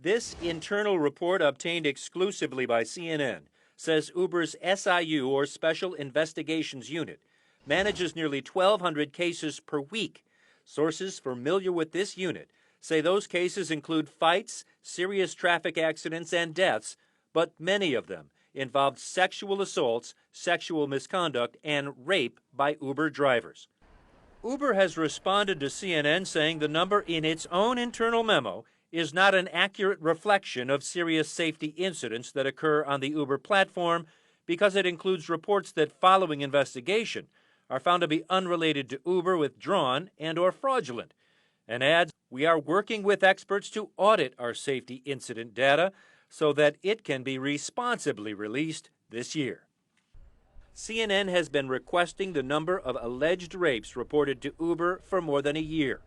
This internal report, obtained exclusively by CNN, says Uber's SIU, or Special Investigations Unit, manages nearly 1,200 cases per week. Sources familiar with this unit say those cases include fights, serious traffic accidents, and deaths, but many of them involved sexual assaults, sexual misconduct, and rape by Uber drivers. Uber has responded to CNN saying the number in its own internal memo is not an accurate reflection of serious safety incidents that occur on the Uber platform because it includes reports that, following investigation, are found to be unrelated to Uber, withdrawn, and/or fraudulent, and adds, "We are working with experts to audit our safety incident data so that it can be responsibly released this year." CNN has been requesting the number of alleged rapes reported to Uber for more than a year.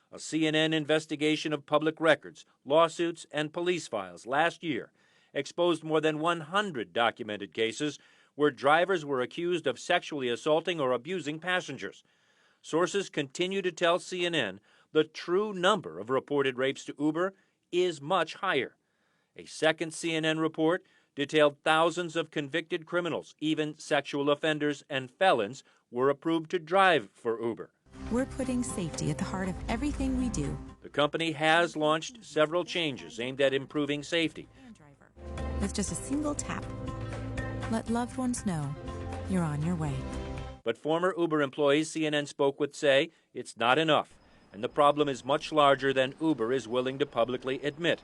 A CNN investigation of public records, lawsuits, and police files last year exposed more than 100 documented cases where drivers were accused of sexually assaulting or abusing passengers. Sources continue to tell CNN the true number of reported rapes to Uber is much higher. A second CNN report detailed thousands of convicted criminals, even sexual offenders and felons, were approved to drive for Uber. We're putting safety at the heart of everything we do. The company has launched several changes aimed at improving safety. With just a single tap, let loved ones know you're on your way. But former Uber employees CNN spoke with say it's not enough, and the problem is much larger than Uber is willing to publicly admit.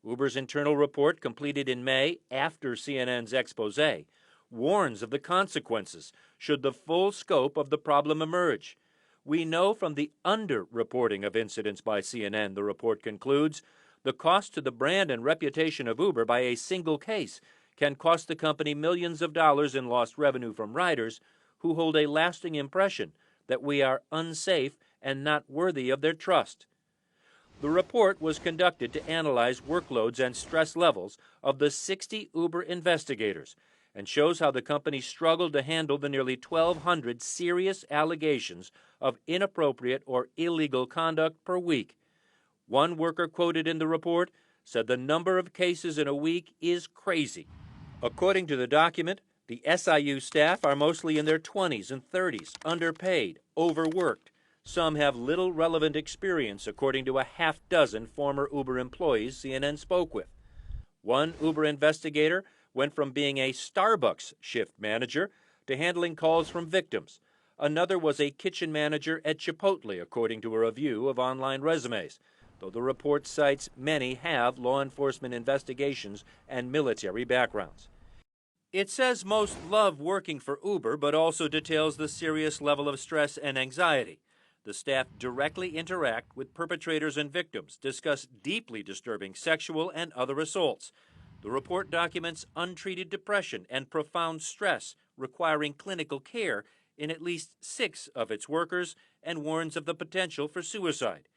Uber's internal report, completed in May after CNN's expose, warns of the consequences should the full scope of the problem emerge. We know from the under-reporting of incidents by CNN, the report concludes, the cost to the brand and reputation of Uber by a single case can cost the company millions of dollars in lost revenue from riders who hold a lasting impression that we are unsafe and not worthy of their trust. The report was conducted to analyze workloads and stress levels of the 60 Uber investigators and shows how the company struggled to handle the nearly 1,200 serious allegations of inappropriate or illegal conduct per week. One worker quoted in the report said the number of cases in a week is crazy. According to the document, the SIU staff are mostly in their 20s and 30s, underpaid, overworked. Some have little relevant experience, according to a half-dozen former Uber employees CNN spoke with. One Uber investigator went from being a Starbucks shift manager to handling calls from victims. Another was a kitchen manager at Chipotle, according to a review of online resumes, though the report cites many have law enforcement investigations and military backgrounds. It says most love working for Uber, but also details the serious level of stress and anxiety. The staff directly interact with perpetrators and victims, discuss deeply disturbing sexual and other assaults. The report documents untreated depression and profound stress requiring clinical care in at least 6 of its workers and warns of the potential for suicide.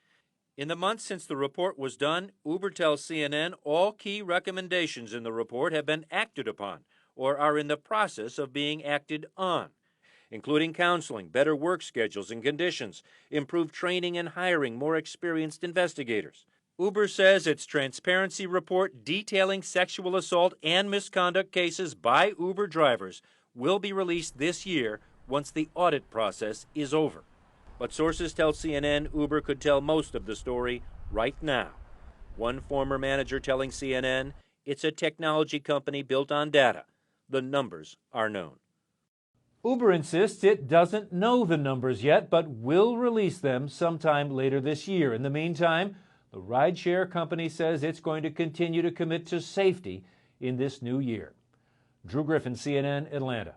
In the months since the report was done, Uber tells CNN all key recommendations in the report have been acted upon or are in the process of being acted on, including counseling, better work schedules and conditions, improved training and hiring more experienced investigators. Uber says its transparency report detailing sexual assault and misconduct cases by Uber drivers will be released this year once the audit process is over. But sources tell CNN Uber could tell most of the story right now. One former manager telling CNN it's a technology company built on data. The numbers are known. Uber insists it doesn't know the numbers yet, but will release them sometime later this year. In the meantime, the rideshare company says it's going to continue to commit to safety in this new year. Drew Griffin, CNN, Atlanta.